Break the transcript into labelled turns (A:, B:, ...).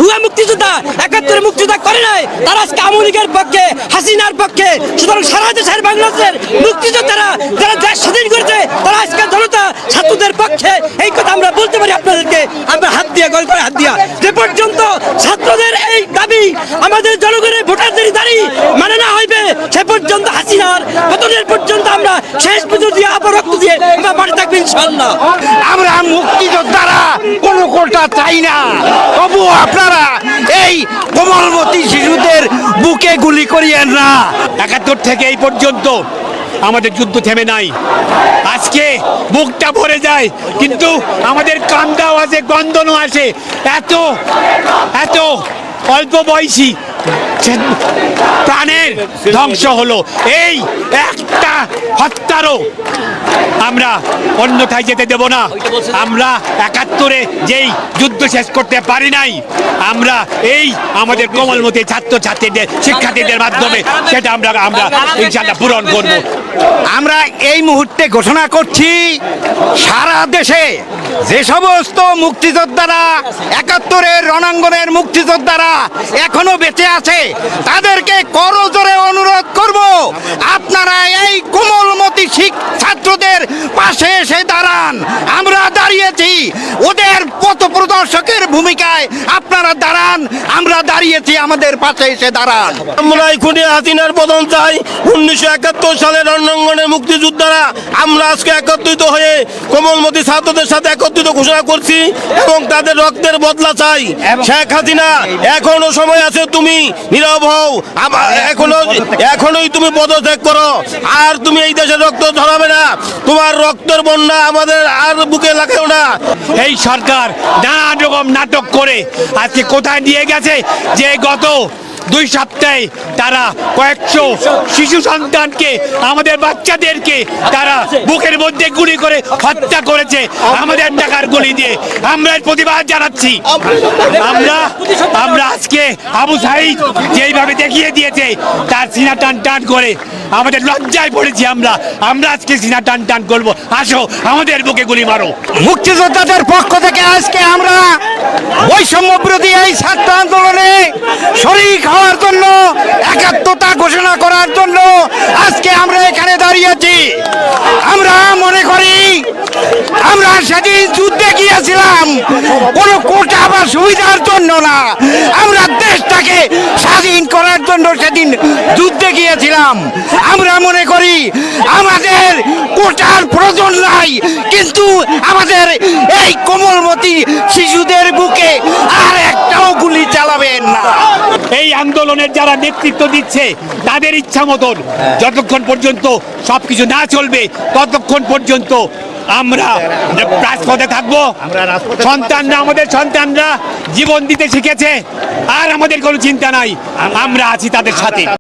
A: ভুয়া মুক্তিযোদ্ধা, 71 মুক্তিযোদ্ধা করে নাই, তারা আজকে আওয়ামী লীগের পক্ষে, হাসিনার পক্ষে। সুতরাং সারা দেশের বাংলাদেশের মুক্তিযোদ্ধারা যারা দেশ স্বাধীন করেছে, তারা আজকে জনতা ছাত্রদের পক্ষে। এই কথা আমরা বলতে পারি আপনাদেরকে, আমরা হাত দিয়ে গল করে হাত দিয়া। যে পর্যন্ত ছাত্রদের এই দাবি, আমাদের জনগণের ভোটারদের দাবি মানে না হইবে, সে পর্যন্ত হাসিনার পতনের পর্যন্ত আমরা শেষ পর্যন্ত দিয়ে আবার রক্ত দিয়ে আমরা মাঠে থাকবো ইনশাআল্লাহ।
B: আমরা মুক্তিযোদ্ধারা কোনো কোটা চাই না, তবু আপনারা এই কোমলমতি শিশুদের বুকে গুলি করিয়েন না।
C: 71 থেকে এই পর্যন্ত আমাদের যুদ্ধ থেমে নাই। আজকে বুকটা ভরে যায়, কিন্তু আমাদের কান্দাও আছে, গন্ধনও আসে। এত এত অল্প বয়সী প্রাণের ধ্বংস হলো। এই একটা হত্যারও আমরা অন্যথায় যেতে দেব না। আমরা 71-এ যেই যুদ্ধ শেষ করতে পারি নাই, আমরা এই আমাদের কোমলমতি ছাত্রছাত্রীদের, শিক্ষার্থীদের মাধ্যমে সেটা আমরা ইনশাআল্লাহ পূরণ করব।
B: আমরা এই মুহূর্তে ঘোষণা করছি, সারা দেশে যে সমস্ত মুক্তিযোদ্ধারা 71-এর রণাঙ্গনের মুক্তিযোদ্ধারা এখনো বেঁচে আছে, তাদেরকে করজোরে অনুরোধ করব, আপনারা এই কোমলমতি ছাত্রদের পাশে এসে দাঁড়ান। আমরা দাঁড়িয়েছি, ওদের পথ প্রদর্শকের ভূমিকায় আপনারা দাঁড়ান। আমরা দাঁড়িয়েছি, আমাদের পাশে এসে দাঁড়ান।
A: আমরা খুনি হাসিনার পতন চাই। 1971 সালের রণাঙ্গনের মুক্তিযোদ্ধারা আমরা আজকে একত্রিত হয়ে কোমলমতি ছাত্রদের সাথে একত্রিত ঘোষণা করছি এবং তাদের রক্তের বদলা চাই। শেখ হাসিনা, এখনো সময় আছে, তুমি নীরব হও, এখনোই তুমি পদত্যাগ করো। আর তুমি এই দেশের রক্ত ঝরাবে না, তোমার রক্তের বন্যা আমাদের আর বুকে লাগাও না।
C: এই সরকার নানা রকম নাটক করে আজকে কোথায় নিয়ে গেছে, যে গত 2 সপ্তাহে তারা কয়েকশো শিশু সন্তানকে, আমাদের বাচ্চাদেরকে তারা বুকের মধ্যে গুলি করে হত্যা করেছে আমাদের টাকার গুলি দিয়ে। আমরা এর প্রতিবাদ জানাচ্ছি। আমরা আজকে আবু সাঈদ যেইভাবে দেখিয়ে দিয়েছে, তার সিনা টান টান করে আমাদের লজ্জায় পড়েছি। আমরা আজকে সিনা টান টান করবো। আসো, আমাদের বুকে গুলি মারো।
B: মুক্তিযোদ্ধাদের পক্ষ থেকে আজকে আমরা বৈষম্য বিরোধী এই ছাত্র আন্দোলনে শরীক হওয়ার জন্য, একাত্মতা ঘোষণা করার জন্য আজকে আমরা এখানে দাঁড়িয়েছি। আমরা মনে করি, আমরা সেদিন যুদ্ধে গিয়েছিলাম কোনো কোটা বা সুবিধার জন্য না, আমরা দেশটাকে স্বাধীন করার জন্য সেদিন যুদ্ধে গিয়েছিলাম। আমরা মনে করি আমাদের কোটার প্রয়োজন নাই, কিন্তু আমাদের এই কোমলমতি শিশুদের বুকে আর একটাও গুলি চালাবেন না।
C: এই আন্দোলনের যারা নেতৃত্ব দিচ্ছে, তাদের ইচ্ছা মতন যতক্ষণ পর্যন্ত সবকিছু না চলবে, ততক্ষণ পর্যন্ত আমরা রাজপথে থাকবো। আমাদের সন্তানরা জীবন দিতে শিখেছে, আর আমাদের কোনো চিন্তা নাই, আমরা আছি তাদের সাথে।